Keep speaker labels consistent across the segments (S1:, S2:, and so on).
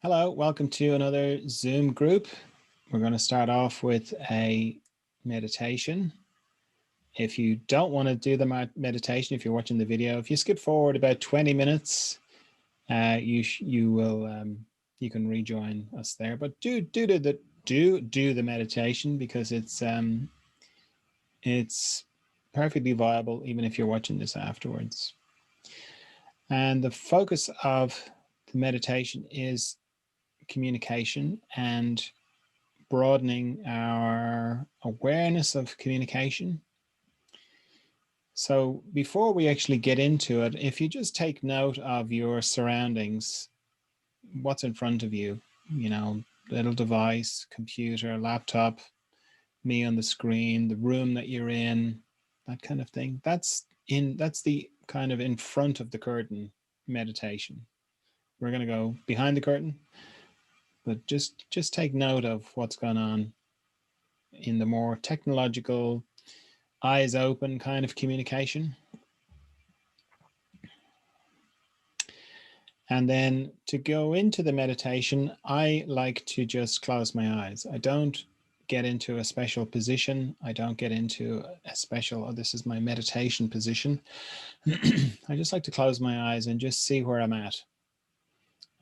S1: Hello, welcome to another Zoom group. We're going to start off with a meditation. If you don't want to do the meditation, if you're watching the video, if you skip forward about 20 minutes, you can rejoin us there. But do the meditation because it's perfectly viable even if you're watching this afterwards. And the focus of the meditation is communication and broadening our awareness of communication. So before we actually get into it, if you just take note of your surroundings, what's in front of you, little device, computer, laptop, me on the screen, the room that you're in, that kind of thing. That's the kind of in front of the curtain meditation. We're going to go behind the curtain, but just take note of what's going on in the more technological, eyes open kind of communication. And then to go into the meditation, I like to just close my eyes. I don't get into a special position. I don't get into a special, oh, this is my meditation position. I just like to close my eyes and just see where I'm at.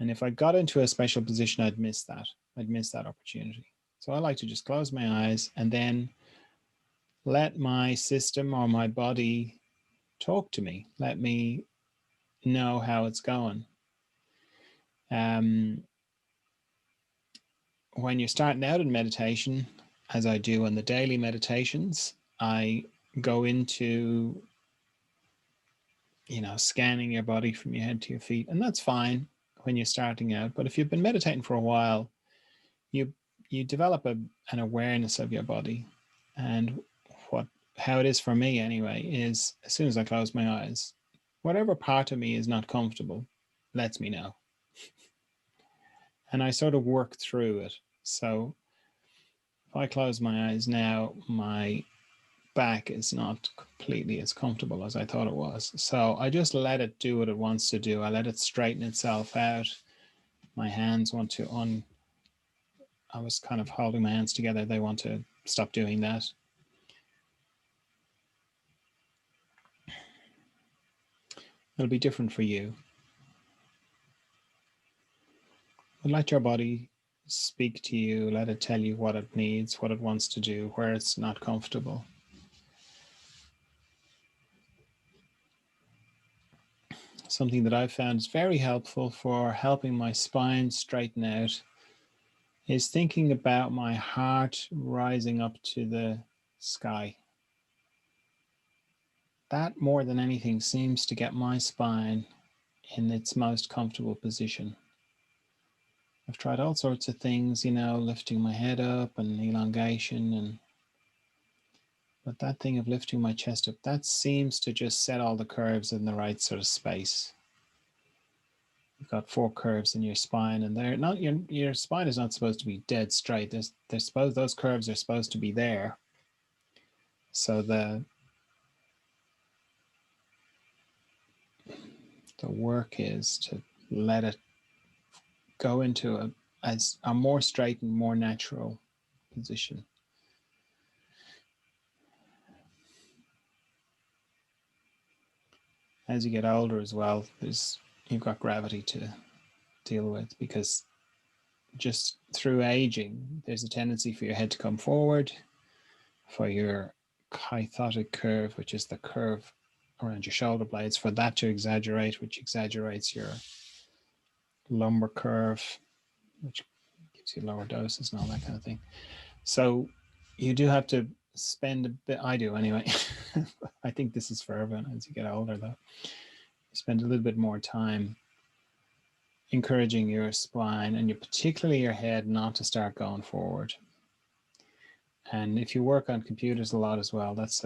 S1: And if I got into a special position, I'd miss that. I'd miss that opportunity. So I like to just close my eyes and then let my system or my body talk to me. Let me know how it's going. When you're starting out in meditation, as I do in the daily meditations, I go into, scanning your body from your head to your feet. And that's fine when you're starting out. But if you've been meditating for a while, you develop an awareness of your body. And how it is for me anyway, is as soon as I close my eyes, whatever part of me is not comfortable lets me know. And I sort of work through it. So if I close my eyes now, my back is not completely as comfortable as I thought it was. So I just let it do what it wants to do. I let it straighten itself out. My hands want to I was kind of holding my hands together. They want to stop doing that. It'll be different for you. But let your body speak to you. Let it tell you what it needs, what it wants to do, where it's not comfortable. Something that I've found is very helpful for helping my spine straighten out is thinking about my heart rising up to the sky. That more than anything seems to get my spine in its most comfortable position. I've tried all sorts of things, lifting my head up and elongation, but that thing of lifting my chest up, that seems to just set all the curves in the right sort of space. You've got 4 curves in your spine, and they're not your spine is not supposed to be dead straight. Those curves are supposed to be there. So the work is to let it go into a more straightened, more natural position. As you get older as well, you've got gravity to deal with, because just through aging, there's a tendency for your head to come forward, for your kyphotic curve, which is the curve around your shoulder blades, for that to exaggerate, which exaggerates your lumbar curve, which gives you lower doses and all that kind of thing. So you do have to spend a bit, I do anyway. I think this is for everyone as you get older, though. You spend a little bit more time encouraging your spine and particularly your head not to start going forward. And if you work on computers a lot as well, it's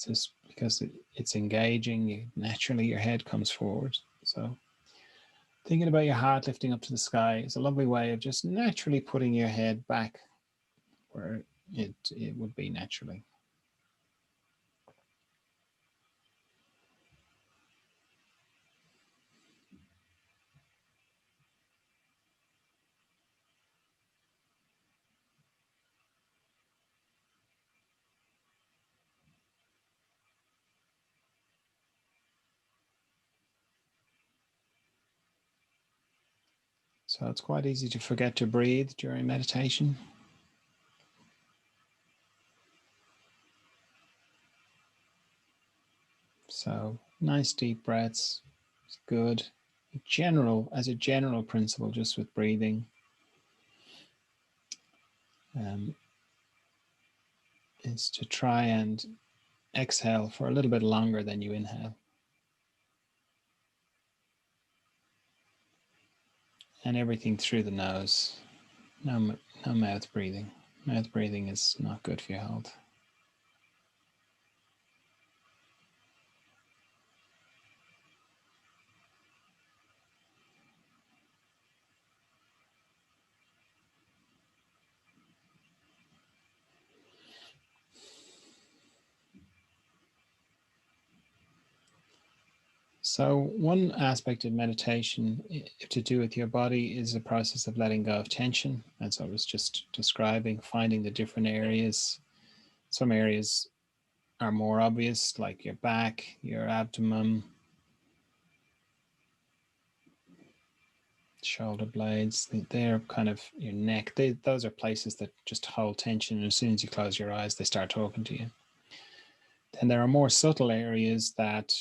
S1: just because it's engaging, naturally your head comes forward. So thinking about your heart lifting up to the sky is a lovely way of just naturally putting your head back where it would be naturally. So it's quite easy to forget to breathe during meditation. So nice deep breaths is good. As a general principle, just with breathing, is to try and exhale for a little bit longer than you inhale. And everything through the nose. No mouth breathing. Mouth breathing is not good for your health. So one aspect of meditation to do with your body is the process of letting go of tension. As I was just describing, finding the different areas. Some areas are more obvious, like your back, your abdomen, shoulder blades. They're kind of your neck. Those are places that just hold tension. And as soon as you close your eyes, they start talking to you. Then there are more subtle areas that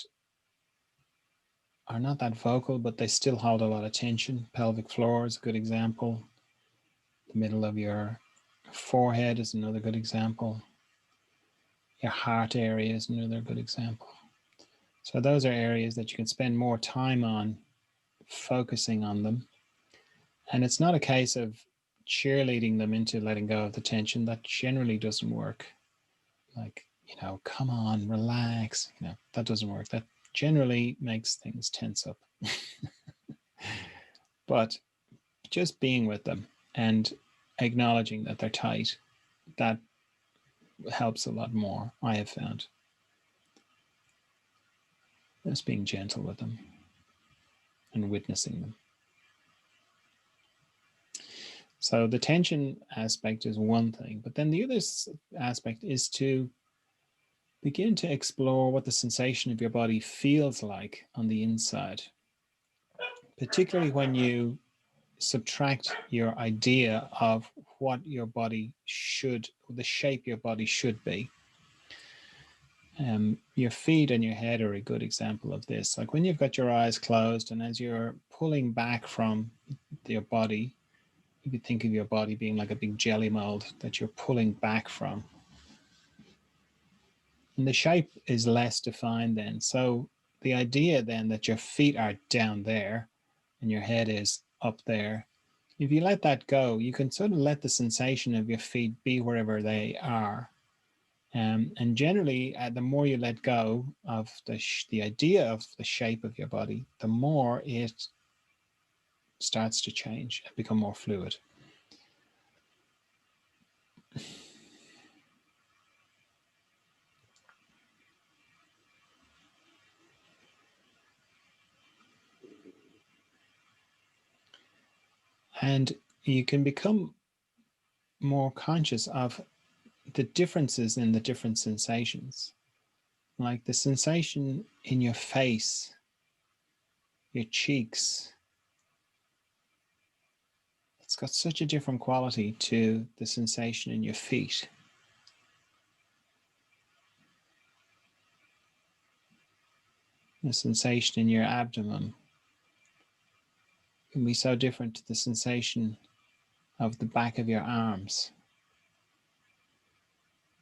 S1: are not that vocal, but they still hold a lot of tension. Pelvic floor is a good example. The middle of your forehead is another good example. Your heart area is another good example. So those are areas that you can spend more time on, focusing on them. And it's not a case of cheerleading them into letting go of the tension. That generally doesn't work. Like, come on, relax. That doesn't work. That generally makes things tense up. But just being with them and acknowledging that they're tight, that helps a lot more, I have found. Just being gentle with them and witnessing them. So the tension aspect is one thing, but then the other aspect is to begin to explore what the sensation of your body feels like on the inside, particularly when you subtract your idea of what your body should, the shape your body should be. Your feet and your head are a good example of this. Like when you've got your eyes closed and as you're pulling back from your body, you could think of your body being like a big jelly mold that you're pulling back from. And the shape is less defined then. So the idea then that your feet are down there and your head is up there, if you let that go, you can sort of let the sensation of your feet be wherever they are. And generally, the more you let go of the idea of the shape of your body, the more it starts to change and become more fluid. And you can become more conscious of the differences in the different sensations. Like the sensation in your face, your cheeks, it's got such a different quality to the sensation in your feet. The sensation in your abdomen can be so different to the sensation of the back of your arms.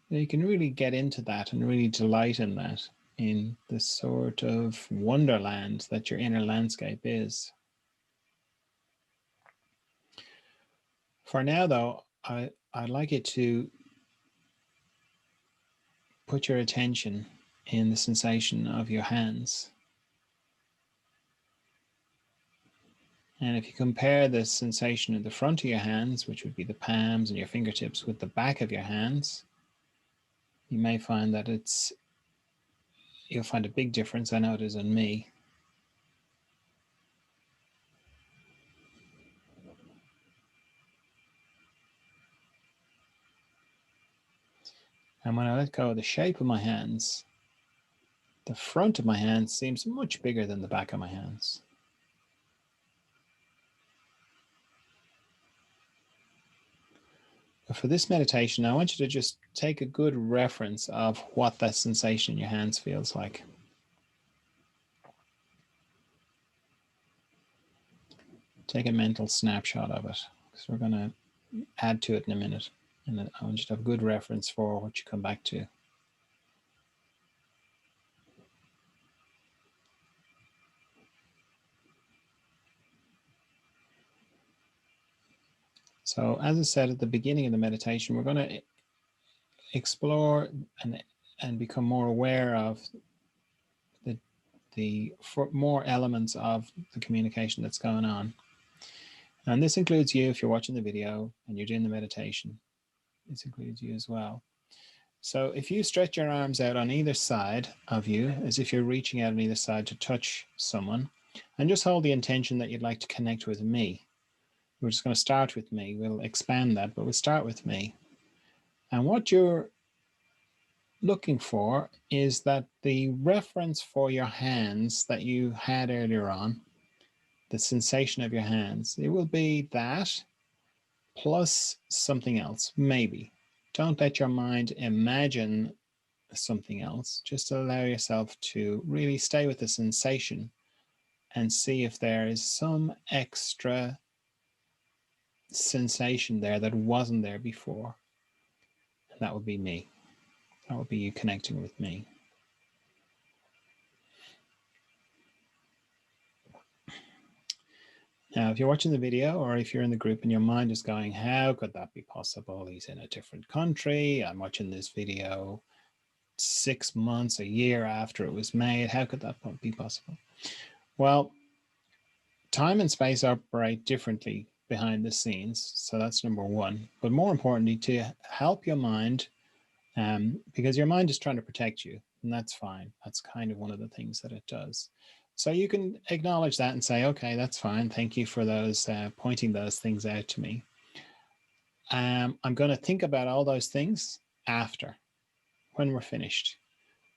S1: You can really get into that and really delight in that, in the sort of wonderland that your inner landscape is. For now, though, I'd like you to put your attention in the sensation of your hands. And if you compare the sensation in the front of your hands, which would be the palms and your fingertips, with the back of your hands, you may find that you'll find a big difference. I know it is in me. And when I let go of the shape of my hands, the front of my hands seems much bigger than the back of my hands. For this meditation, I want you to just take a good reference of what that sensation in your hands feels like. Take a mental snapshot of it, because we're going to add to it in a minute. And I want you to have a good reference for what you come back to. So as I said at the beginning of the meditation, we're going to explore and become more aware of the more elements of the communication that's going on. And this includes you if you're watching the video and you're doing the meditation. This includes you as well. So if you stretch your arms out on either side of you, as if you're reaching out on either side to touch someone, and just hold the intention that you'd like to connect with me. We're just going to start with me. We'll expand that, but we'll start with me. And what you're looking for is that the reference for your hands that you had earlier on, the sensation of your hands, it will be that plus something else, maybe. Don't let your mind imagine something else. Just allow yourself to really stay with the sensation and see if there is some extra sensation there that wasn't there before. And that would be me. That would be you connecting with me. Now, if you're watching the video or if you're in the group and your mind is going, how could that be possible? He's in a different country. I'm watching this video 6 months, a year after it was made. How could that be possible? Well, time and space operate differently behind the scenes. So that's number one. But more importantly, to help your mind, because your mind is trying to protect you, and that's fine. That's kind of one of the things that it does. So you can acknowledge that and say, okay, that's fine. Thank you for those pointing those things out to me. I'm going to think about all those things after, when we're finished.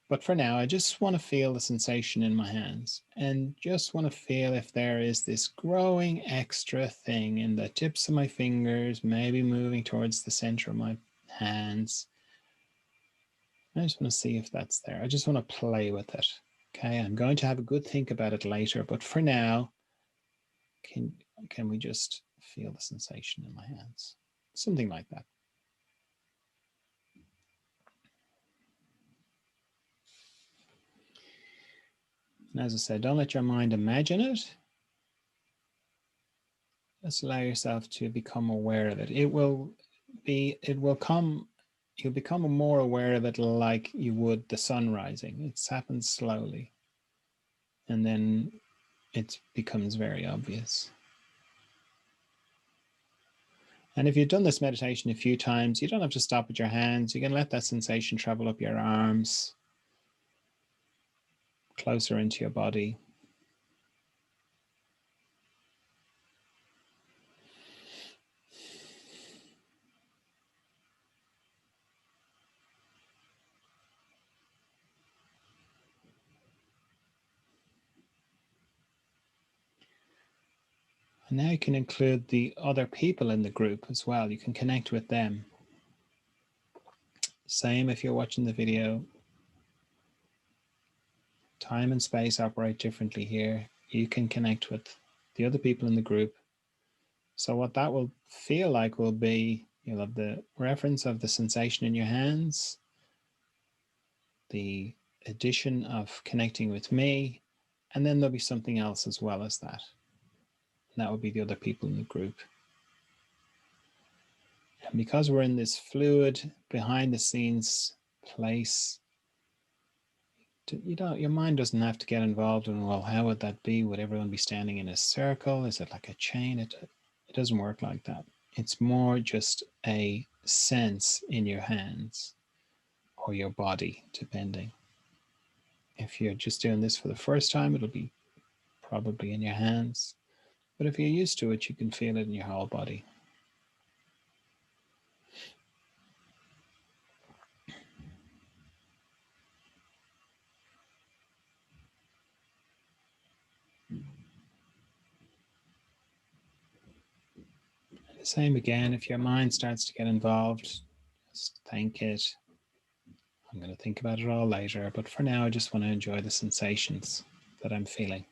S1: But for now, I just want to feel the sensation in my hands and just want to feel if there is this growing extra thing in the tips of my fingers, maybe moving towards the center of my hands. I just want to see if that's there. I just want to play with it. Okay, I'm going to have a good think about it later, but for now, can we just feel the sensation in my hands? Something like that. And as I said, don't let your mind imagine it. Just allow yourself to become aware of it. You'll become more aware of it like you would the sun rising. It's happened slowly. And then it becomes very obvious. And if you've done this meditation a few times, you don't have to stop with your hands. You can let that sensation travel up your arms, closer into your body. And now you can include the other people in the group as well. You can connect with them. Same if you're watching the video. Time and space operate differently here. You can connect with the other people in the group. So what that will feel like will be, you'll have the reference of the sensation in your hands, the addition of connecting with me, and then there'll be something else as well as that. And that will be the other people in the group. And because we're in this fluid, behind the scenes place, your mind doesn't have to get involved in, well, how would that be? Would everyone be standing in a circle? Is it like a chain? It doesn't work like that. It's more just a sense in your hands or your body, depending. If you're just doing this for the first time, it'll be probably in your hands. But if you're used to it, you can feel it in your whole body. Same again, if your mind starts to get involved, just thank it. I'm going to think about it all later, but for now I just want to enjoy the sensations that I'm feeling.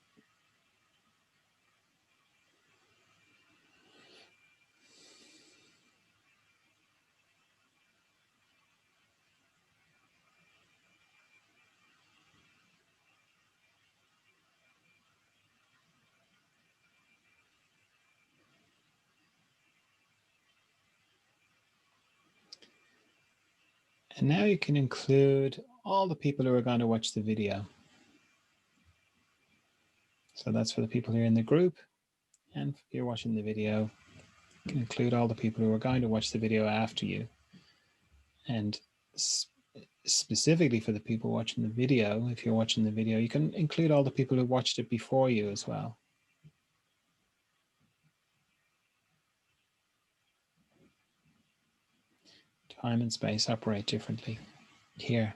S1: And now you can include all the people who are going to watch the video. So that's for the people who are in the group, and if you're watching the video, you can include all the people who are going to watch the video after you. And specifically for the people watching the video, if you're watching the video, you can include all the people who watched it before you as well. Time and space operate differently here.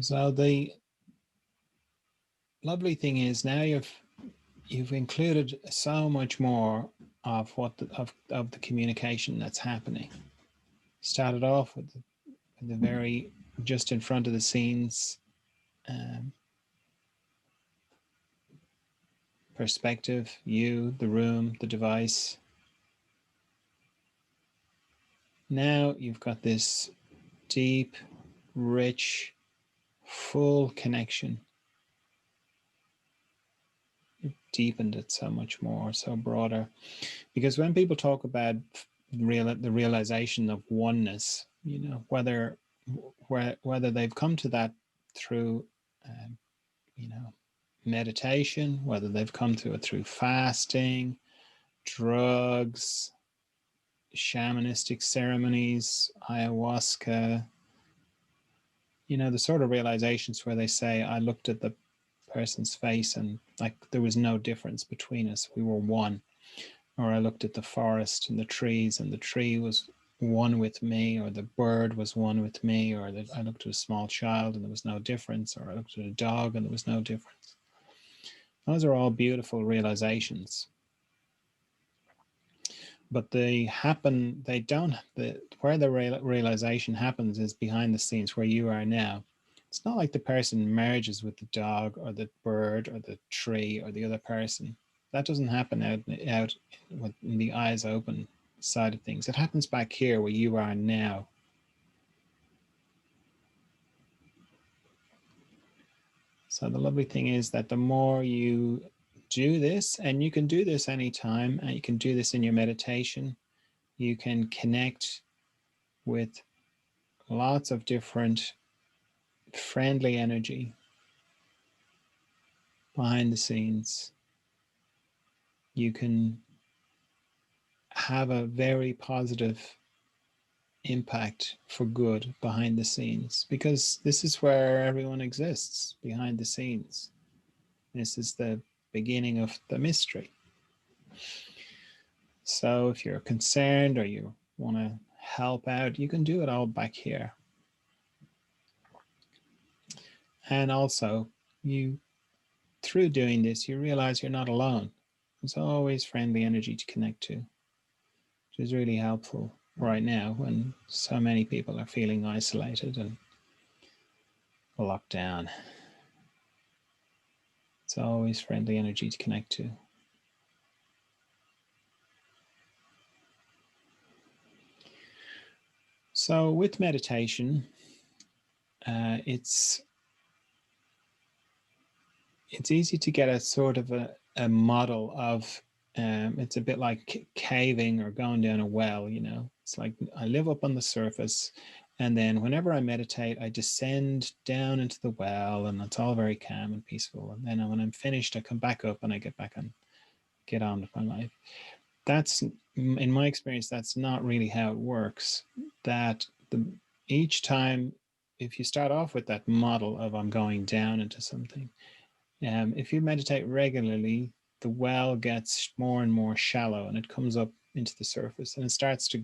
S1: So the lovely thing is now you've included so much more of what of the communication that's happening. Started off with the very just in front of the scenes perspective, you, the room, the device. Now you've got this deep, rich, full connection. You've deepened it so much more, so broader. Because when people talk about the realization of oneness, you know, whether they've come to that through, you know, meditation, whether they've come to it through fasting, drugs, shamanistic ceremonies, ayahuasca, you know, the sort of realizations where they say, I looked at the person's face and like there was no difference between us, we were one. Or I looked at the forest and the trees and the tree was one with me, or the bird was one with me, or that I looked at a small child and there was no difference, or I looked at a dog and there was no difference. Those are all beautiful realizations. But they happen, they don't, where the realization happens is behind the scenes where you are now. It's not like the person merges with the dog or the bird or the tree or the other person. That doesn't happen out with the eyes open side of things. It happens back here where you are now. So the lovely thing is that the more you do this, and you can do this anytime, and you can do this in your meditation, you can connect with lots of different friendly energy behind the scenes. You can have a very positive impact for good behind the scenes, because this is where everyone exists, behind the scenes. This is the beginning of the mystery. So if you're concerned or you want to help out, you can do it all back here. And also, you, through doing this, you realize you're not alone. There's always friendly energy to connect to, which is really helpful right now when so many people are feeling isolated and locked down. It's always friendly energy to connect to. So with meditation, it's easy to get a sort of a model of, it's a bit like caving or going down a well, you know. It's like I live up on the surface, and then whenever I meditate, I descend down into the well, and it's all very calm and peaceful. And then when I'm finished, I come back up and I get on with my life. That's, in my experience, that's not really how it works. That each time, if you start off with that model of I'm going down into something, if you meditate regularly, the well gets more and more shallow and it comes up into the surface, and it starts to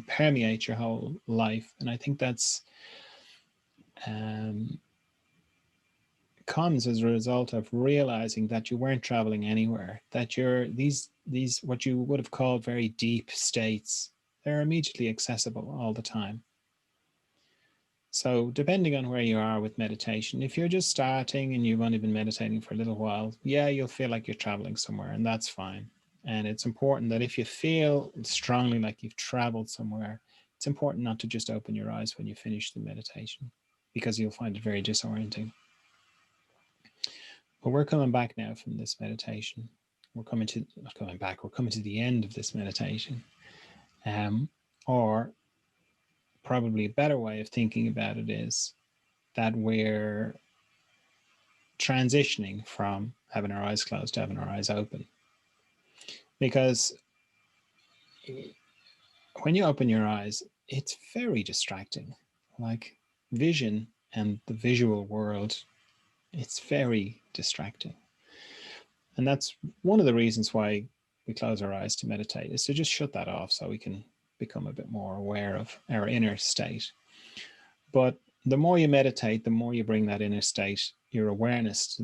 S1: permeate your whole life. And I think that's comes as a result of realizing that you weren't traveling anywhere, that you're these what you would have called very deep states, they're immediately accessible all the time. So depending on where you are with meditation, if you're just starting and you've only been meditating for a little while, yeah, you'll feel like you're traveling somewhere, and that's fine. And it's important that if you feel strongly like you've traveled somewhere, it's important not to just open your eyes when you finish the meditation, because you'll find it very disorienting. But we're coming back now from this meditation. We're coming to the end of this meditation. Or probably a better way of thinking about it is that we're transitioning from having our eyes closed to having our eyes open. Because when you open your eyes, it's very distracting. Like vision and the visual world, it's very distracting. And that's one of the reasons why we close our eyes to meditate, is to just shut that off so we can become a bit more aware of our inner state. But the more you meditate, the more you bring that inner state, your awareness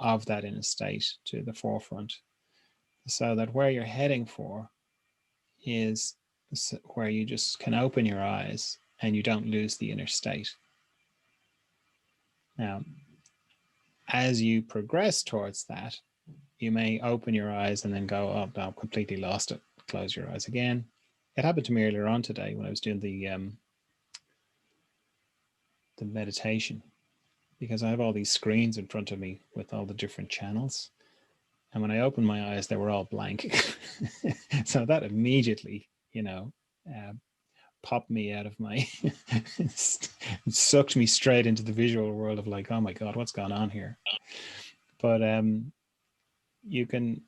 S1: of that inner state to the forefront, so that where you're heading for is where you just can open your eyes and you don't lose the inner state. Now, as you progress towards that, you may open your eyes and then go, oh, no, I've completely lost it. Close your eyes again. It happened to me earlier on today when I was doing the meditation, because I have all these screens in front of me with all the different channels. And when I opened my eyes, they were all blank. So that immediately, popped me out of my, sucked me straight into the visual world of like, oh my God, what's going on here? But you can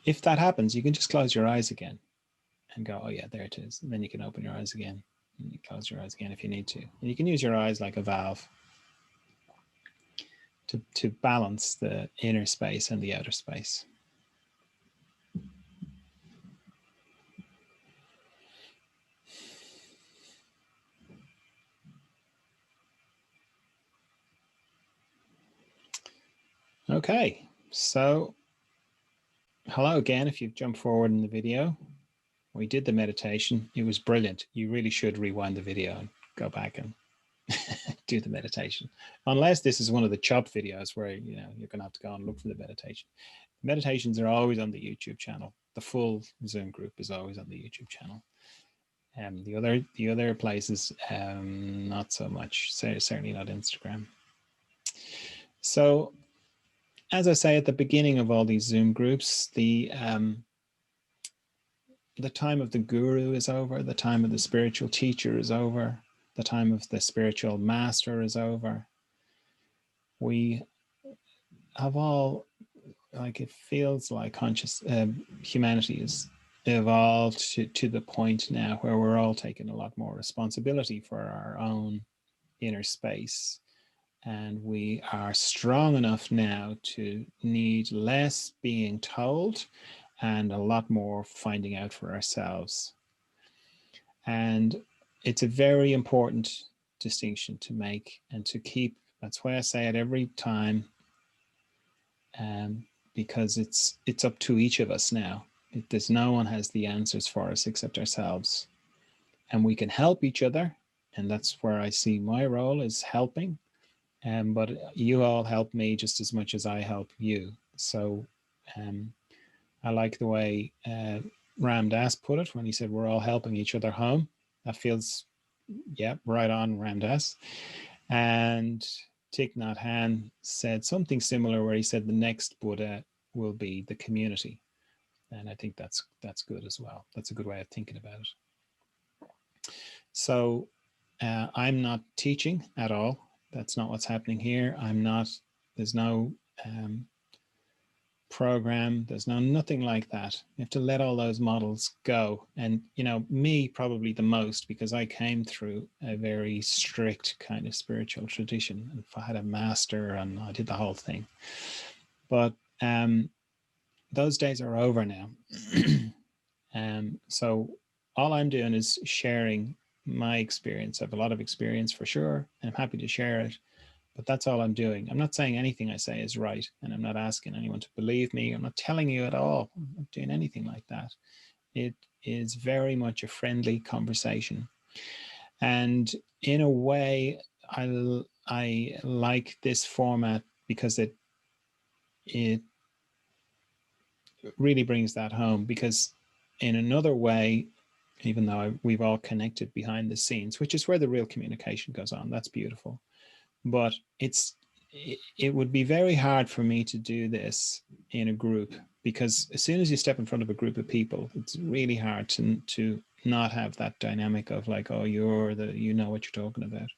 S1: if that happens, you can just close your eyes again and go, oh yeah, there it is. And then you can open your eyes again and you close your eyes again if you need to. And you can use your eyes like a valve to balance the inner space and the outer space. Okay, so hello again. If you've jumped forward in the video, we did the meditation. It was brilliant. You really should rewind the video and go back and do the meditation, unless this is one of the chopped videos where you're going to have to go and look for the meditation. Meditations are always on the YouTube channel. The full Zoom group is always on the YouTube channel. The other places, not so much. Certainly not Instagram. So, as I say at the beginning of all these Zoom groups, the time of the guru is over. The time of the spiritual teacher is over. The time of the spiritual master is over. We have all, like, it feels like humanity is evolved to the point now where we're all taking a lot more responsibility for our own inner space. And we are strong enough now to need less being told and a lot more finding out for ourselves. And it's a very important distinction to make and to keep. That's why I say it every time, because it's up to each of us now. There's no one has the answers for us except ourselves. And we can help each other. And that's where I see my role is helping. But you all help me just as much as I help you. So I like the way Ram Dass put it when he said we're all helping each other home. That feels, yeah, right on, Ram Dass. And Thich Nhat Hanh said something similar where he said the next Buddha will be the community. And I think that's good as well. That's a good way of thinking about it. So I'm not teaching at all. That's not what's happening here. There's no program. There's nothing like that. You have to let all those models go. And, me probably the most, because I came through a very strict kind of spiritual tradition. And I had a master and I did the whole thing. But Those days are over now. So all I'm doing is sharing my experience. I have a lot of experience for sure, and I'm happy to share it. But that's all I'm doing. I'm not saying anything I say is right, and I'm not asking anyone to believe me. I'm not telling you at all. I'm not doing anything like that. It is very much a friendly conversation. And in a way, I like this format because it really brings that home, because in another way, even though we've all connected behind the scenes, which is where the real communication goes on, that's beautiful. But it would be very hard for me to do this in a group, because as soon as you step in front of a group of people, it's really hard to not have that dynamic of like, oh, you know what you're talking about.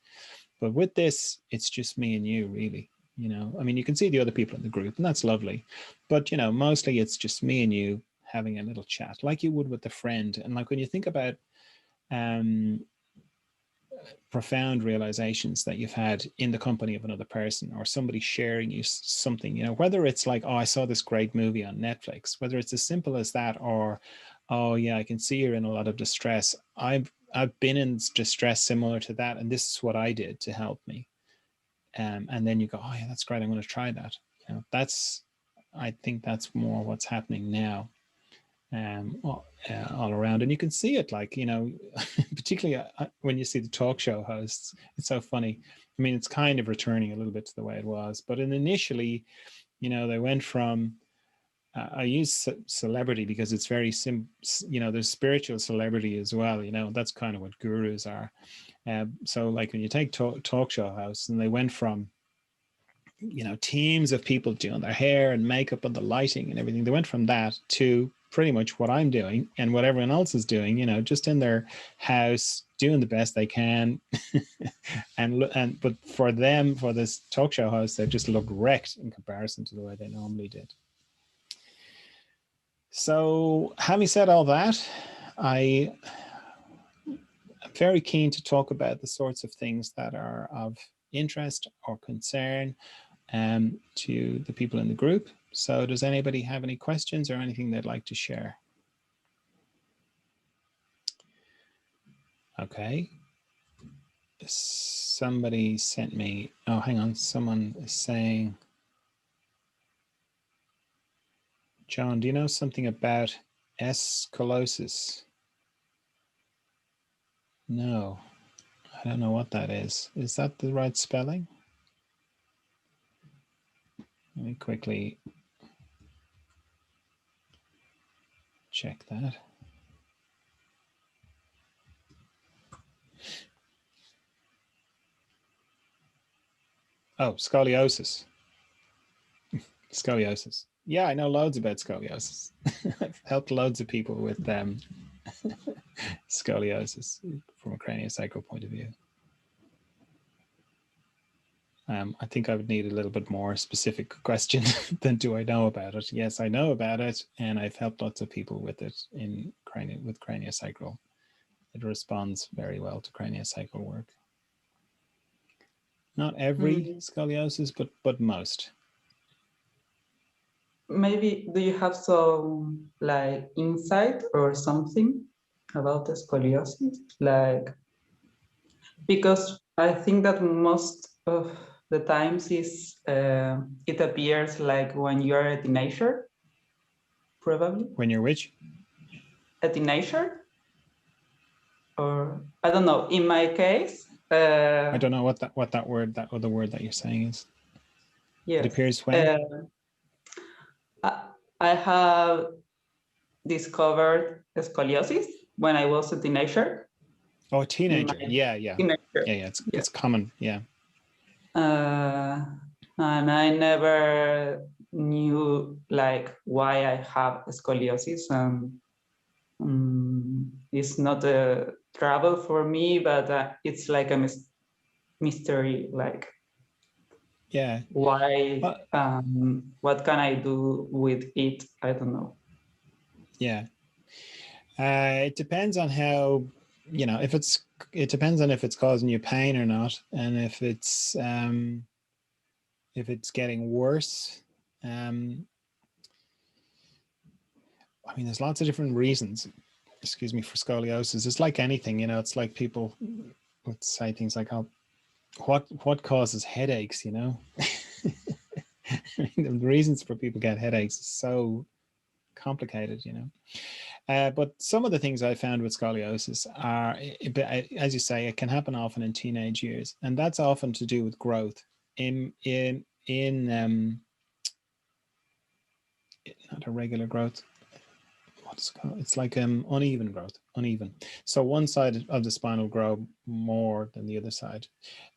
S1: But with this, it's just me and you, really. I mean, you can see the other people in the group, and that's lovely. But, mostly it's just me and you having a little chat like you would with a friend. And like when you think about profound realizations that you've had in the company of another person, or somebody sharing you something, whether it's like, oh, I saw this great movie on Netflix, whether it's as simple as that, or, oh yeah, I can see you're in a lot of distress. I've been in distress similar to that, and this is what I did to help me. And then you go, oh yeah, that's great, I'm going to try that. I think that's more what's happening now. All around, and you can see it, like, particularly when you see the talk show hosts. It's so funny. I mean, it's kind of returning a little bit to the way it was, but initially, they went from I use celebrity because it's very there's spiritual celebrity as well. That's kind of what gurus are. So like when you take talk show hosts, and they went from teams of people doing their hair and makeup and the lighting and everything, they went from that to pretty much what I'm doing and what everyone else is doing, just in their house doing the best they can. But for them, for this talk show host, they just look wrecked in comparison to the way they normally did. So having said all that, I'm very keen to talk about the sorts of things that are of interest or concern to the people in the group. So does anybody have any questions or anything they'd like to share? Okay. Somebody sent me, oh, hang on. Someone is saying, John, do you know something about scoliosis? No, I don't know what that is. Is that the right spelling? Let me quickly check that. Oh, scoliosis. Scoliosis. Yeah, I know loads about scoliosis. I've helped loads of people with scoliosis from a craniosacral point of view. I think I would need a little bit more specific question than do I know about it. Yes, I know about it, and I've helped lots of people with it with craniosacral. It responds very well to craniosacral work. Not every scoliosis, but most.
S2: Maybe do you have some like insight or something about the scoliosis? Like, because I think that most of the times it appears like when you're a teenager, probably.
S1: When you're which?
S2: A teenager? Or I don't know. In my case,
S1: I don't know that other word that you're saying is. Yes. It appears when?
S2: I have discovered scoliosis when I was a teenager.
S1: Oh, a teenager. Yeah. Teenager. Yeah. It's common. Yeah.
S2: And I never knew like why I have scoliosis. It's not a trouble for me, but it's like a mystery. Like,
S1: yeah,
S2: why? What can I do with it? I don't know.
S1: Yeah, it depends on how, it depends on if it's causing you pain or not, and if it's getting worse. I mean, there's lots of different reasons, excuse me, for scoliosis. It's like anything, you know, it's like people would say things like, oh, what causes headaches, you know? I mean, the reasons for people get headaches is so complicated, you know. But some of the things I found with scoliosis are, as you say, it can happen often in teenage years, and that's often to do with growth in not irregular growth. What's it called? It's like uneven growth, uneven. So one side of the spine will grow more than the other side,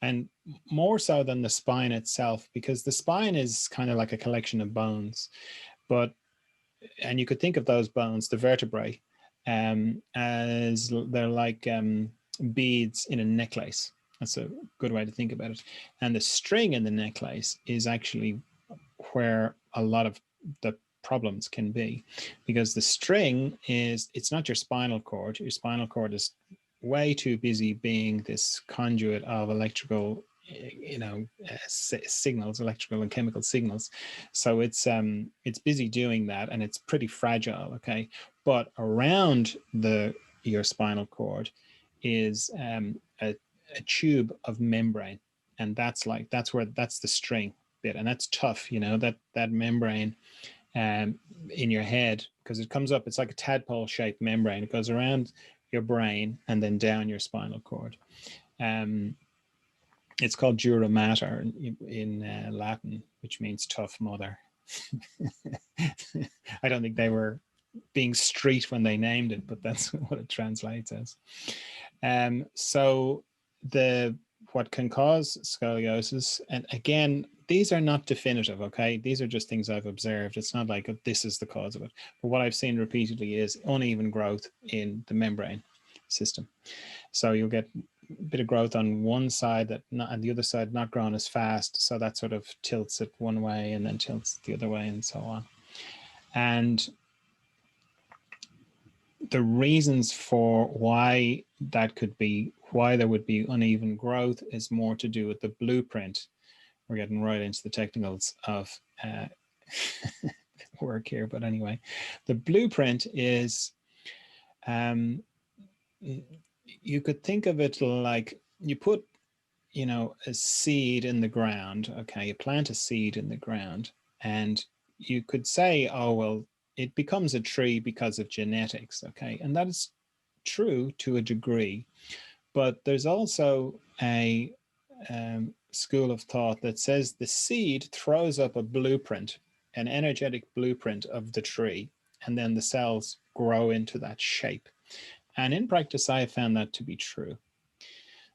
S1: and more so than the spine itself, because the spine is kind of like a collection of bones, and you could think of those bones, the vertebrae, as they're like beads in a necklace. That's a good way to think about it. And the string in the necklace is actually where a lot of the problems can be, because the string it's not your spinal cord. Your spinal cord is way too busy being this conduit of electrical, you know, signals, electrical and chemical signals. So it's busy doing that, and it's pretty fragile. Okay, but around your spinal cord is a tube of membrane, and that's the string bit, and that's tough, you know, that membrane in your head, because it comes up, it's like a tadpole shaped membrane. It goes around your brain and then down your spinal cord. It's called dura mater in Latin, which means tough mother. I don't think they were being street when they named it, but that's what it translates as. So what can cause scoliosis, and again, these are not definitive, okay? These are just things I've observed. It's not like this is the cause of it. But what I've seen repeatedly is uneven growth in the membrane system. So you'll get a bit of growth on one side and the other side not growing as fast. So that sort of tilts it one way and then tilts the other way and so on. And the reasons for why there would be uneven growth is more to do with the blueprint. We're getting right into the technicals of work here, but anyway, the blueprint is, you could think of it like you put, you know, a seed in the ground. Okay, you plant a seed in the ground, and you could say, oh, well, it becomes a tree because of genetics. Okay, and that is true to a degree, but there's also a school of thought that says the seed throws up a blueprint, an energetic blueprint of the tree, and then the cells grow into that shape. And in practice, I have found that to be true.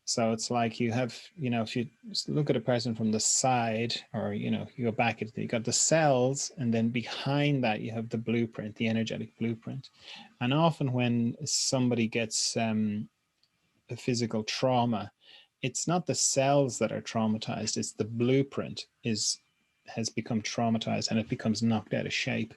S1: So it's like you have, you know, if you look at a person from the side, or, you know, you go back, you got the cells, and then behind that you have the blueprint, the energetic blueprint. And often when somebody gets a physical trauma, it's not the cells that are traumatized, it's the blueprint has become traumatized, and it becomes knocked out of shape.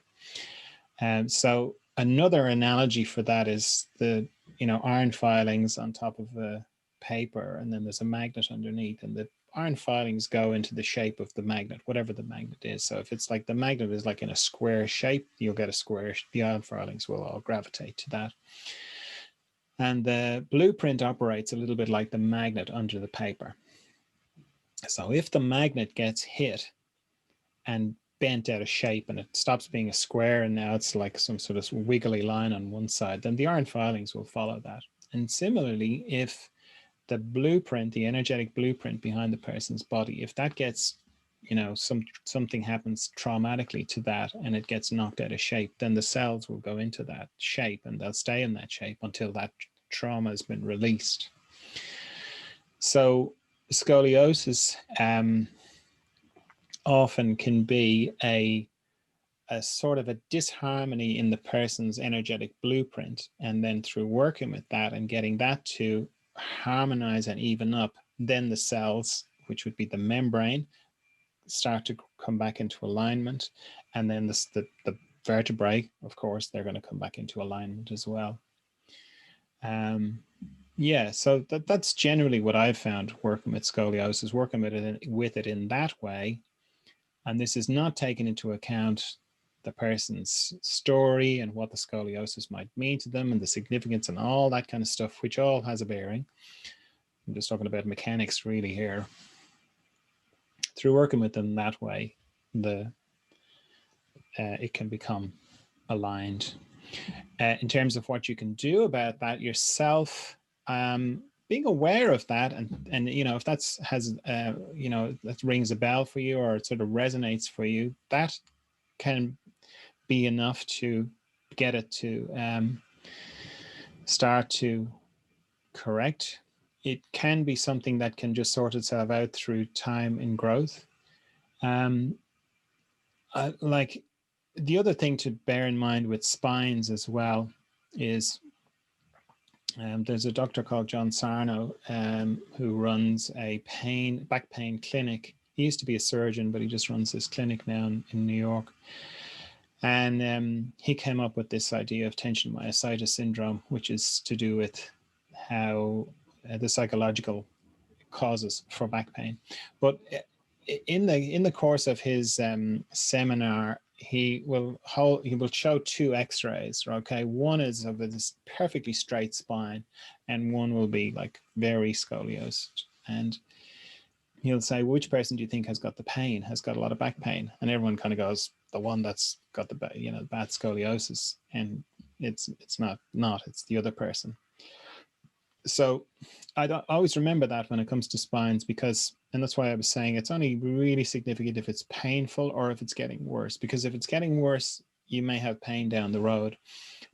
S1: So another analogy for that is the, you know, iron filings on top of a paper, and then there's a magnet underneath, and the iron filings go into the shape of the magnet, whatever the magnet is. So if it's like the magnet is like in a square shape, you'll get a square, the iron filings will all gravitate to that. And the blueprint operates a little bit like the magnet under the paper. So if the magnet gets hit and bent out of shape, and it stops being a square and now it's like some sort of wiggly line on one side, then the iron filings will follow that. And similarly, if the blueprint, the energetic blueprint behind the person's body, if that gets, you know, something happens traumatically to that and it gets knocked out of shape, then the cells will go into that shape and they'll stay in that shape until that trauma has been released. So scoliosis often can be a sort of a disharmony in the person's energetic blueprint, and then through working with that and getting that to harmonize and even up, then the cells, which would be the membrane, start to come back into alignment, and then the vertebrae, of course, they're going to come back into alignment as well. Yeah, so that's generally what I've found working with scoliosis, working with it in that way. And this is not taken into account the person's story and what the scoliosis might mean to them and the significance and all that kind of stuff, which all has a bearing. I'm just talking about mechanics really here. Through working with them that way, it can become aligned. In terms of what you can do about that yourself, being aware of that, and you know, if that's you know, that rings a bell for you or it sort of resonates for you, that can be enough to get it to start to correct. It can be something that can just sort itself out through time and growth. Like the other thing to bear in mind with spines as well is there's a doctor called John Sarno who runs a back pain clinic. He used to be a surgeon, but he just runs this clinic now in New York. And he came up with this idea of tension myositis syndrome, which is to do with how the psychological causes for back pain. But in the course of his seminar, he will show two X-rays. Okay, one is of this perfectly straight spine, and one will be like very scoliosed. And he'll say, which person do you think has got the pain, has got a lot of back pain? And everyone kind of goes, the one that's got the bad scoliosis. And it's not, it's the other person. So I don't always remember that when it comes to spines, because, and that's why I was saying it's only really significant if it's painful or if it's getting worse, because if it's getting worse, you may have pain down the road.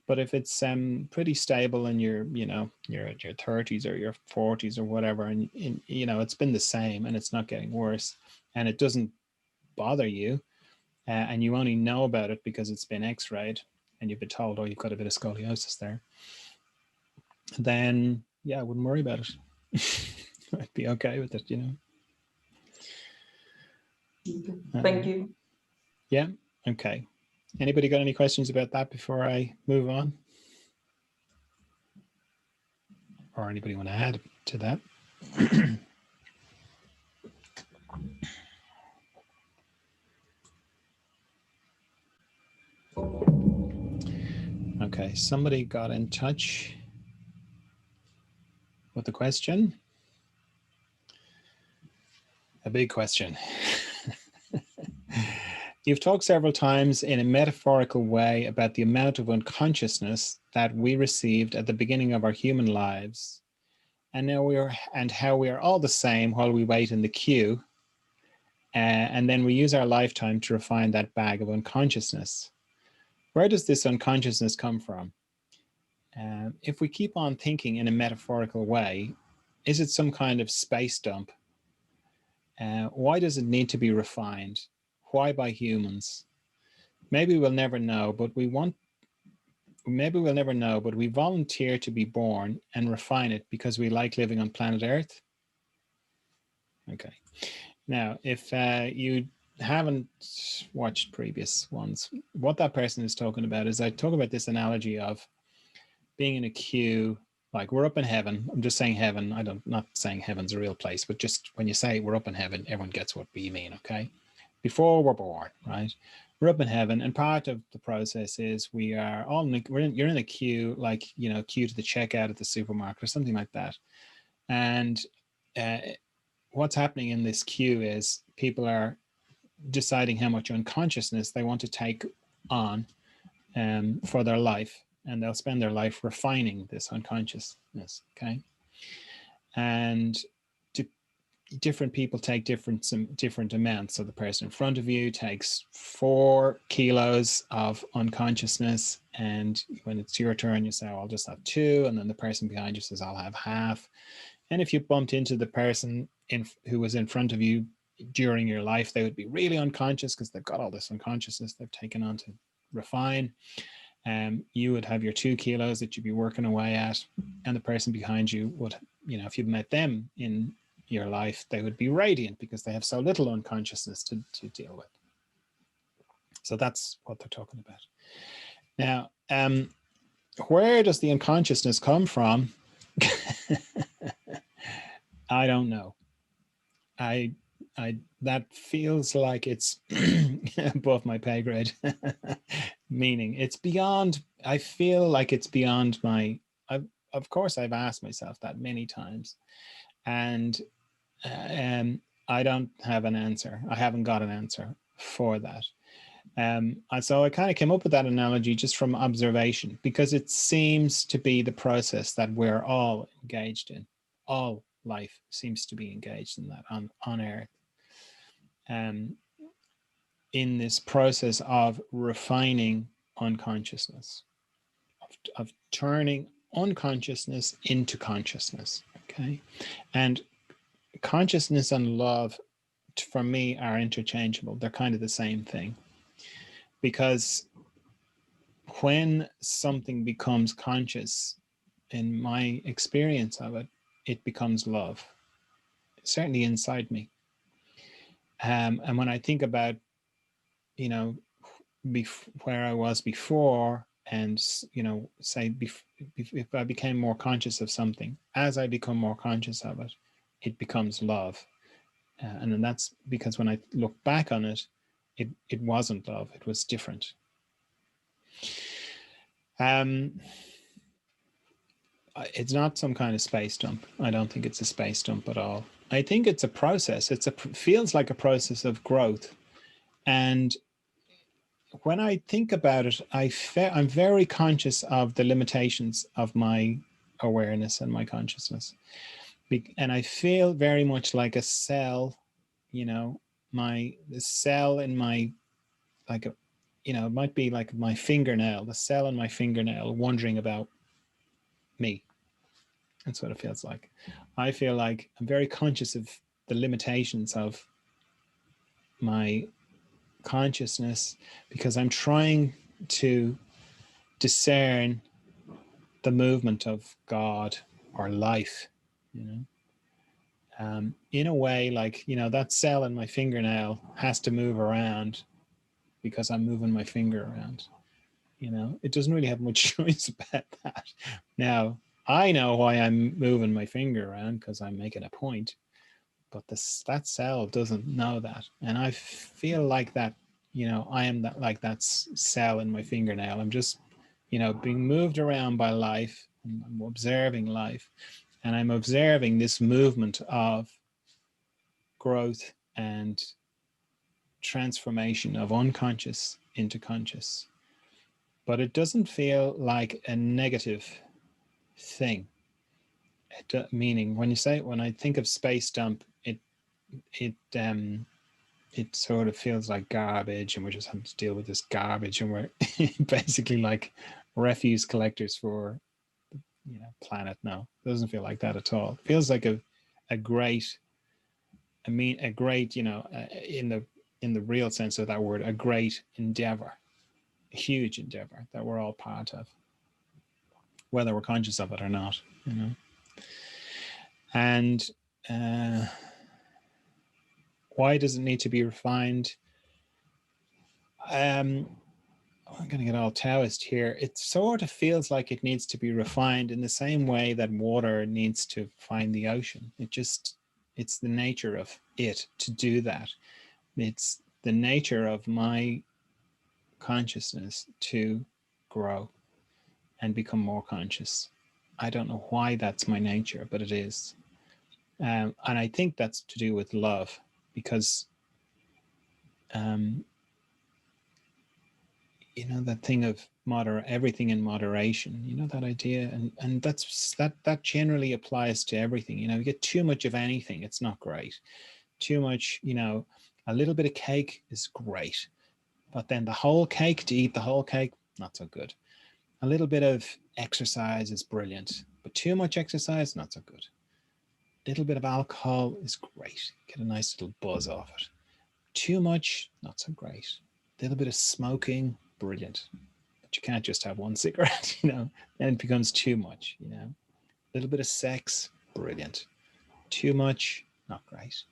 S1: But if it's pretty stable in your, you're at your 30s or your 40s or whatever, and you know, it's been the same and it's not getting worse and it doesn't bother you, and you only know about it because it's been x-rayed and you've been told, oh, you've got a bit of scoliosis there, then yeah, I wouldn't worry about it. I'd be okay with it, you know.
S2: Thank you.
S1: Yeah, okay. Anybody got any questions about that before I move on? Or anybody want to add to that? Okay, somebody got in touch with a question. A big question. You've talked several times in a metaphorical way about the amount of unconsciousness that we received at the beginning of our human lives, and how we are all the same while we wait in the queue, and then we use our lifetime to refine that bag of unconsciousness. Where does this unconsciousness come from? If we keep on thinking in a metaphorical way, is it some kind of space dump? Why does it need to be refined? Why by humans? Maybe we'll never know, but we volunteer to be born and refine it because we like living on planet Earth. Okay. Now, if you haven't watched previous ones, what that person is talking about is, I talk about this analogy of being in a queue, like we're up in heaven. I'm just saying heaven. Not saying heaven's a real place, but just when you say we're up in heaven, everyone gets what we mean, okay? Before we're born, right? We're up in heaven, and part of the process is we are all you're in a queue, like, you know, queue to the checkout at the supermarket or something like that. And what's happening in this queue is people are deciding how much unconsciousness they want to take on for their life, and they'll spend their life refining this unconsciousness, okay? And different people take different amounts. So the person in front of you takes 4 kilos of unconsciousness, and when it's your turn, you say, oh, I'll just have 2, and then the person behind you says, I'll have half. And if you bumped into the person who was in front of you during your life, they would be really unconscious because they've got all this unconsciousness they've taken on to refine. You would have your 2 kilos that you'd be working away at, and the person behind you would, you know, if you'd met them in your life, they would be radiant because they have so little unconsciousness to deal with. So that's what they're talking about. Now, where does the unconsciousness come from? I don't know. I that feels like it's above my pay grade. Meaning it's beyond, I feel like it's beyond my, of course I've asked myself that many times, and I don't have an answer. I haven't got an answer for that. And so I kind of came up with that analogy just from observation, because it seems to be the process that we're all engaged in. All life seems to be engaged in that on Earth. In this process of refining unconsciousness, of turning unconsciousness into consciousness. Okay. And consciousness and love, for me, are interchangeable. They're kind of the same thing. Because when something becomes conscious, in my experience of it, it becomes love, certainly inside me. And when I think about, where I was before, and, say, if I became more conscious of something, as I become more conscious of it, it becomes love. And then that's because when I look back on it, it wasn't love, it was different. It's not some kind of space dump. I don't think it's a space dump at all. I think it's a process. Feels like a process of growth. And when I think about it, I'm very conscious of the limitations of my awareness and my consciousness. And I feel very much like a cell, the cell in my, like a, it might be like my fingernail, the cell in my fingernail wondering about me. That's what it feels like. I feel like I'm very conscious of the limitations of my consciousness, because I'm trying to discern the movement of God or life, in a way, like, that cell in my fingernail has to move around because I'm moving my finger around. It doesn't really have much choice about that. Now, I know why I'm moving my finger around, because I'm making a point, but that cell doesn't know that. And I feel like that, I am that cell in my fingernail. I'm just, being moved around by life. I'm observing life, and I'm observing this movement of growth and transformation of unconscious into conscious. But it doesn't feel like a negative thing. Meaning, when I think of space dump, it sort of feels like garbage, and we're just having to deal with this garbage, and we're basically like refuse collectors for, planet. No, it doesn't feel like that at all. It feels like a great, in the real sense of that word, a great endeavor, a huge endeavor that we're all part of, whether we're conscious of it or not, And why does it need to be refined? I'm going to get all Taoist here. It sort of feels like it needs to be refined in the same way that water needs to find the ocean. It's the nature of it to do that. It's the nature of my consciousness to grow and become more conscious. I don't know why that's my nature, but it is. And I think that's to do with love, because that thing of everything in moderation, that idea, and that generally applies to everything. You get too much of anything, it's not great. Too much, a little bit of cake is great, but then the whole cake, to eat the whole cake, not so good. A little bit of exercise is brilliant, but too much exercise, not so good. A little bit of alcohol is great, get a nice little buzz off it. Too much, not so great. A little bit of smoking, brilliant, but you can't just have one cigarette, then it becomes too much. A little bit of sex, brilliant. Too much, not great.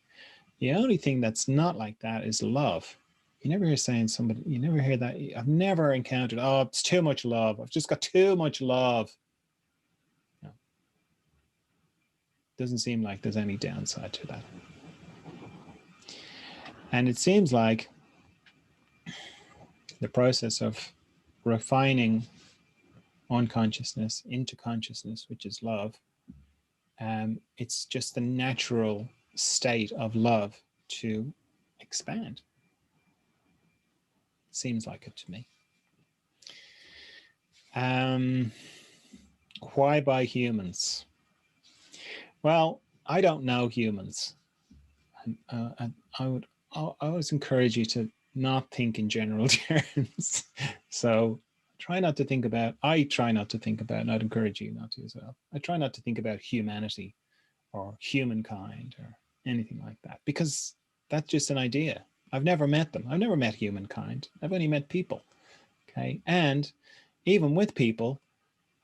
S1: The only thing that's not like that is love. You never hear you never hear that. I've never encountered, oh, it's too much love, I've just got too much love. No. Doesn't seem like there's any downside to that. And it seems like the process of refining unconsciousness into consciousness, which is love, it's just the natural state of love to expand. Seems like it to me. Why by humans? Well, I don't know humans. I would always encourage you to not think in general terms. So I try not to think about, and I'd encourage you not to as well. I try not to think about humanity or humankind or anything like that, because that's just an idea. I've never met them. I've never met humankind. I've only met people. Okay. And even with people,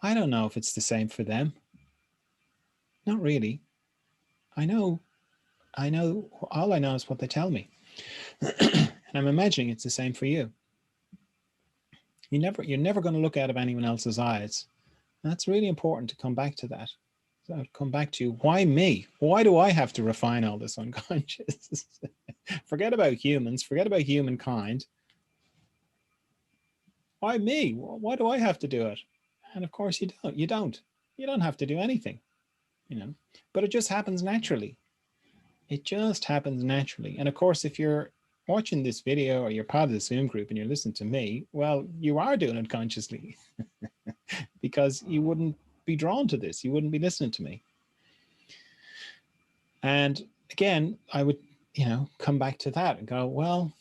S1: I don't know if it's the same for them. Not really. I know, all I know is what they tell me. And I'm imagining it's the same for you. You're never going to look out of anyone else's eyes. And that's really important to come back to that. So come back to, why me? Why do I have to refine all this unconscious? Forget about humans, forget about humankind. Why me? Why do I have to do it? And of course you don't. You don't have to do anything, but it just happens naturally. It just happens naturally. And of course, if you're watching this video or you're part of the Zoom group and you're listening to me, well, you are doing it consciously because you wouldn't be drawn to this. You wouldn't be listening to me. And again, I would, come back to that and go, well,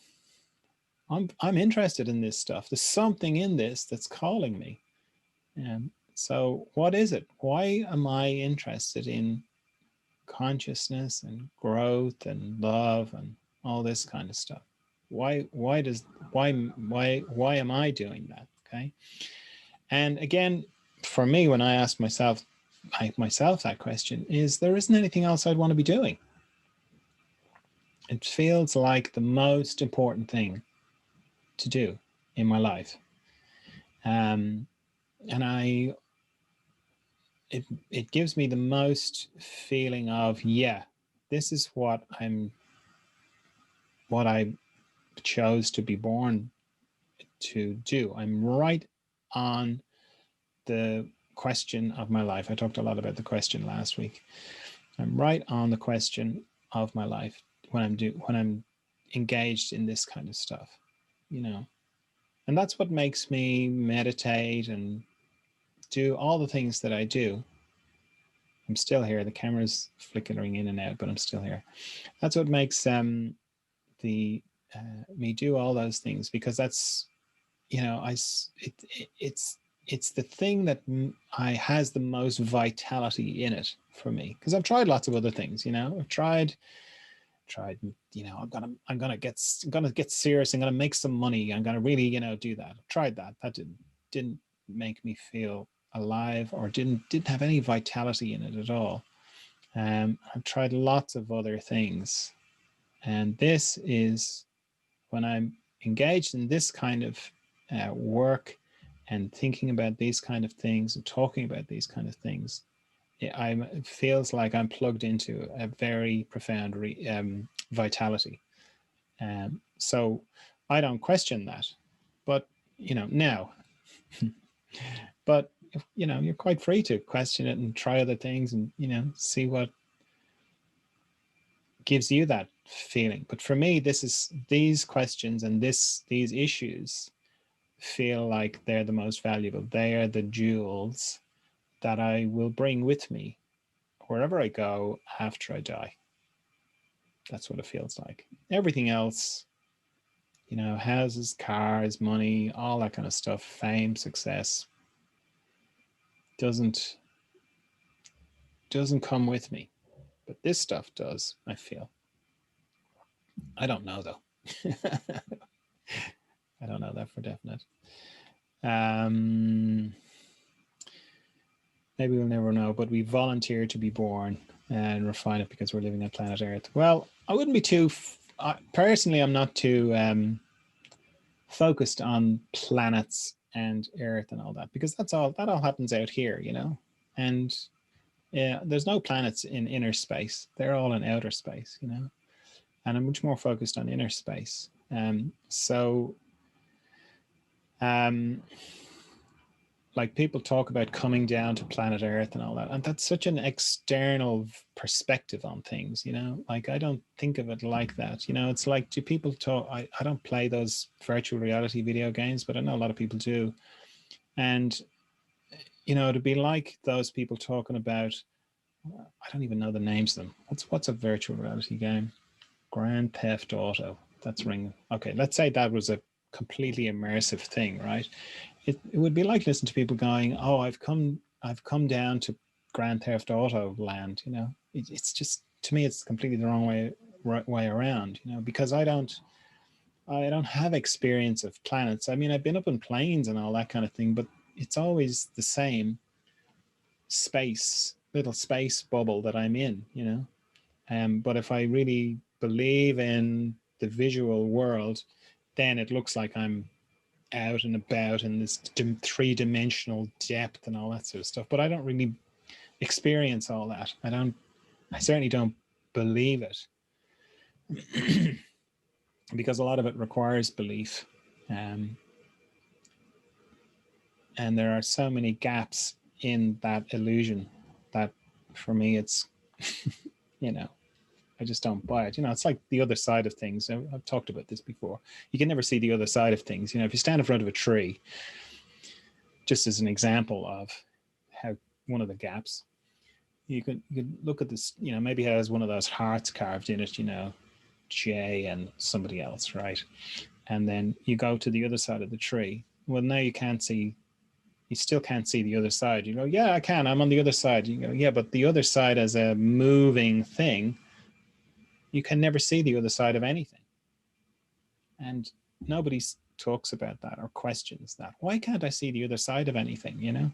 S1: I'm interested in this stuff. There's something in this that's calling me. And so what is it? Why am I interested in consciousness and growth and love and all this kind of stuff? Why am I doing that? Okay. And again, for me, when I ask myself that question, is there isn't anything else I'd want to be doing. It feels like the most important thing to do in my life. And it gives me the most feeling of, yeah, this is what I chose to be born to do. I'm right on the question of my life. I talked a lot about the question last week. I'm right on the question of my life when I'm engaged in this kind of stuff, and that's what makes me meditate and do all the things that I do. I'm still here. The camera's flickering in and out, but I'm still here. That's what makes me do all those things, because that's, it's the thing that has the most vitality in it for me, because I've tried lots of other things. I've tried, I'm gonna get serious. I'm gonna make some money. I'm gonna really, do that. I've tried that. That didn't make me feel alive, or didn't have any vitality in it at all. I've tried lots of other things, and this is when I'm engaged in this kind of work and thinking about these kind of things and talking about these kind of things, it feels like I'm plugged into a very profound vitality. So I don't question that, but now, but you're quite free to question it and try other things and see what gives you that feeling. But for me, these questions and these issues feel like they're the most valuable. They are the jewels that I will bring with me wherever I go after I die. That's what it feels like. Everything else, houses, cars, money, all that kind of stuff, fame, success, doesn't come with me. But this stuff does, I feel. I don't know, though. I don't know that for definite. Maybe we'll never know, but we volunteer to be born and refine it because we're living on planet Earth. Well, I wouldn't be too, personally, I'm not too focused on planets and Earth and all that, because that all happens out here, and there's no planets in inner space. They're all in outer space, and I'm much more focused on inner space. Like people talk about coming down to planet Earth and all that, and that's such an external perspective on things, you know. Like I don't think of it like that, you know. It's like, do people talk? I don't play those virtual reality video games, but I know a lot of people do, and you know, it'd be like those people talking about, I don't even know the names of them. What's a virtual reality game? Grand Theft Auto. That's ring. Okay, let's say that was a completely immersive thing, right? It would be like listening to people going, "Oh, I've come down to Grand Theft Auto land." You know, it's just, to me, it's completely the wrong way around. You know, because I don't have experience of planets. I mean, I've been up in planes and all that kind of thing, but it's always the same little space bubble that I'm in. You know, but if I really believe in the visual world, then it looks like I'm out and about in this three-dimensional depth and all that sort of stuff. But I don't really experience all that. I certainly don't believe it because a lot of it requires belief. And there are so many gaps in that illusion that for me, it's, you know, I just don't buy it. You know, it's like the other side of things. I've talked about this before. You can never see the other side of things. You know, if you stand in front of a tree, just as an example of how one of the gaps, you could look at this, you know, maybe it has one of those hearts carved in it, you know, Jay and somebody else, right? And then you go to the other side of the tree. Well, now you still can't see the other side. You go, yeah, I can. I'm on the other side. You go, yeah, but the other side as a moving thing, you can never see the other side of anything. And nobody talks about that or questions that. Why can't I see the other side of anything, you know?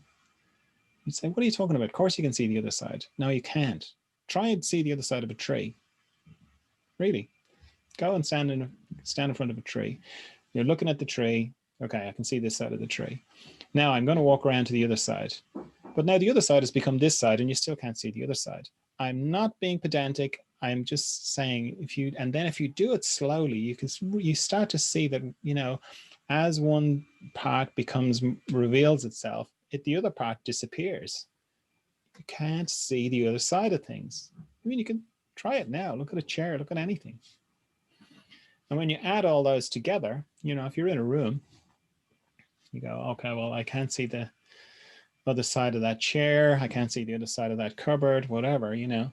S1: You'd say, what are you talking about? Of course you can see the other side. No, you can't. Try and see the other side of a tree. Really. Go and stand in front of a tree. You're looking at the tree. Okay, I can see this side of the tree. Now I'm going to walk around to the other side. But now the other side has become this side and you still can't see the other side. I'm not being pedantic. I'm just saying if you do it slowly, you start to see that, you know, as one part reveals itself, the other part disappears. You can't see the other side of things. I mean, you can try it now. Look at a chair, look at anything. And when you add all those together, you know, if you're in a room, you go, okay, well, I can't see the other side of that chair. I can't see the other side of that cupboard, whatever, you know.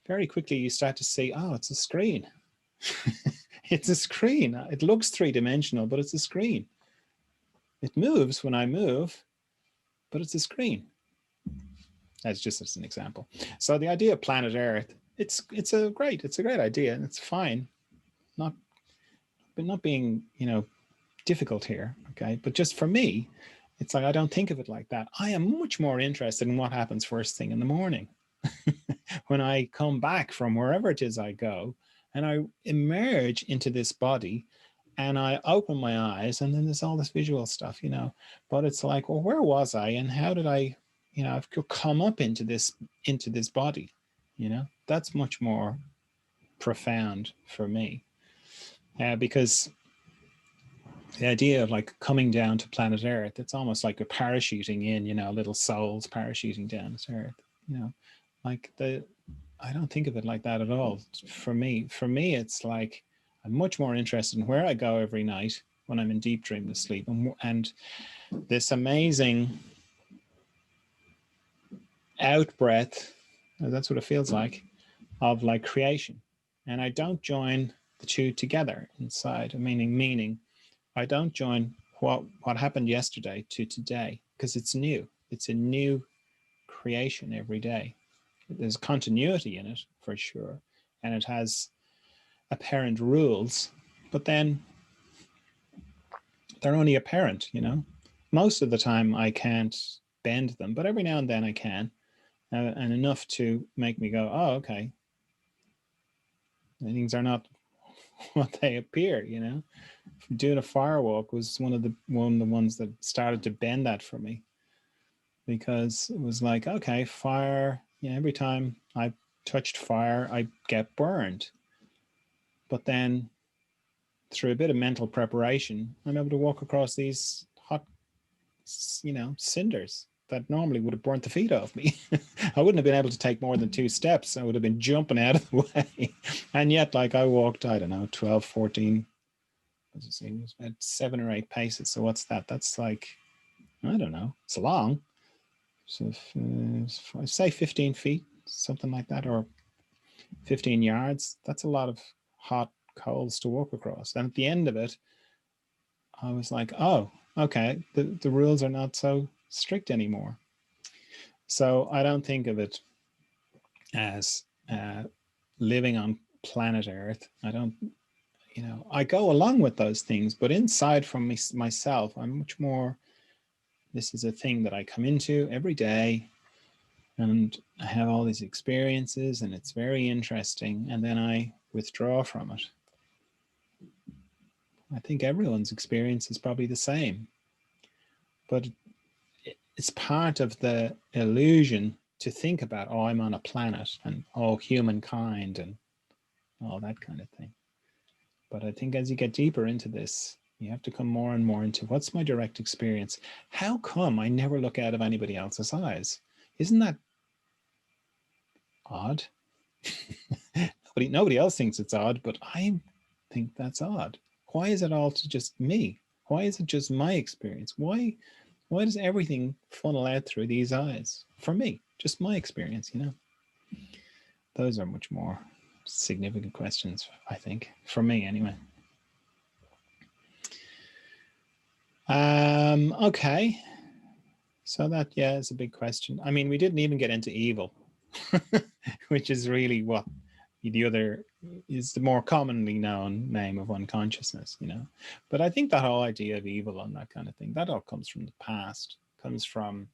S1: Very quickly you start to see, oh, it's a screen. It's a screen. It looks three-dimensional, but it's a screen. It moves when I move, but it's a screen. That's just as an example. So the idea of planet Earth, it's a great idea, and it's fine. Not being, you know, difficult here, okay? But just for me, it's like I don't think of it like that. I am much more interested in what happens first thing in the morning. When I come back from wherever it is I go, and I emerge into this body, and I open my eyes, and then there's all this visual stuff, you know. But it's like, well, where was I, and how did I, you know, I've come up into this body, you know. That's much more profound for me, because the idea of like coming down to planet Earth, it's almost like a parachuting in, you know, little souls parachuting down to Earth, you know, like I don't think of it like that at all. For me, it's like I'm much more interested in where I go every night when I'm in deep dreamless sleep, and this amazing out breath, that's what it feels like, of like creation. And I don't join the two together inside, meaning I don't join what happened yesterday to today, because it's new. It's a new creation every day. There's continuity in it for sure, and it has apparent rules, but then they're only apparent, you know. Most of the time I can't bend them, but every now and then I can, and enough to make me go, oh, okay, things are not what they appear, you know. Doing a firewalk was one of the ones that started to bend that for me, because it was like, okay, fire, you know, every time I touched fire I get burned, But then through a bit of mental preparation, I'm able to walk across these hot, cinders that normally would have burnt the feet off me. I wouldn't have been able to take more than 2 steps. I would have been jumping out of the way. And yet, like, I walked, I don't know, 12, 14, it was about 7 or 8 paces. So what's that? That's like, I don't know. It's long. So say 15 feet, something like that, or 15 yards. That's a lot of hot coals to walk across. And at the end of it, I was like, oh, okay, the rules are not so strict anymore. So I don't think of it as living on planet Earth. I don't, I go along with those things, but inside from myself, I'm much more, this is a thing that I come into every day, and I have all these experiences, and it's very interesting, and then I withdraw from it. I think everyone's experience is probably the same, but it's part of the illusion to think about, oh, I'm on a planet, and oh, humankind, and all that kind of thing. But I think as you get deeper into this, you have to come more and more into, what's my direct experience? How come I never look out of anybody else's eyes? Isn't that odd? Nobody else thinks it's odd, but I think that's odd. Why is it all just me? Why is it just my experience? Why does everything funnel out through these eyes? For me, just my experience, Those are much more significant questions, I think, for me anyway. Okay. So that, yeah, is a big question. I mean, we didn't even get into evil, which is really what the other is, the more commonly known name of unconsciousness, But I think that whole idea of evil and that kind of thing, that all comes from the past, comes from,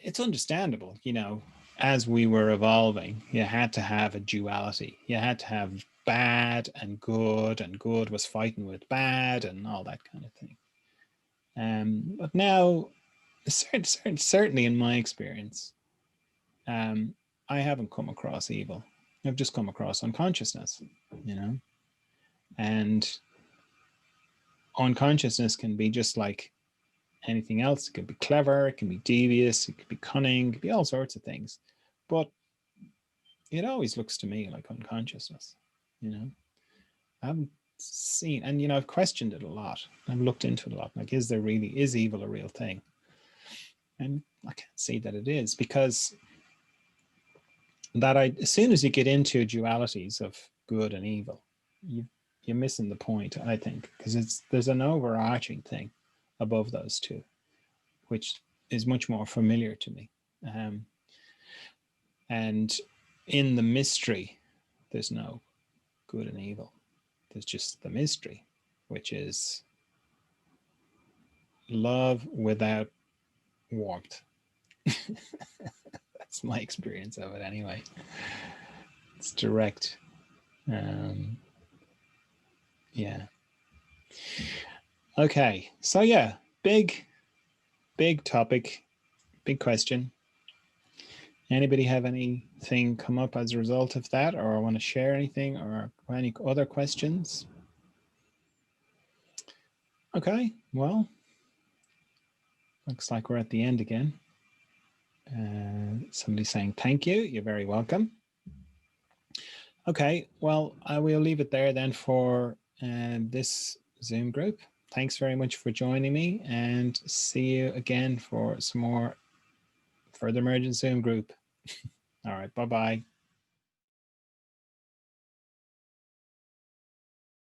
S1: it's understandable, as we were evolving, you had to have a duality. You had to have bad and good was fighting with bad and all that kind of thing. But now, certainly in my experience, I haven't come across evil. I've just come across unconsciousness, and unconsciousness can be just like anything else. It can be clever, it can be devious, it could be cunning, it could be all sorts of things. But it always looks to me like unconsciousness, I haven't seen, and I've questioned it a lot. I've looked into it a lot. Like, is evil a real thing? And I can't see that it is, because as soon as you get into dualities of good and evil, you're missing the point, I think, because there's an overarching thing above those two, which is much more familiar to me. And in the mystery, there's no good and evil. There's just the mystery, which is love without warmth. That's my experience of it anyway. It's direct. Yeah. Okay. So yeah, big topic, big question. Anybody have anything come up as a result of that, or want to share anything, or any other questions? Okay, well, looks like we're at the end again. Somebody saying thank you. You're very welcome. Okay, well, I will leave it there then for this Zoom group. Thanks very much for joining me, and see you again for some more further Emergence Zoom group. All right, bye-bye.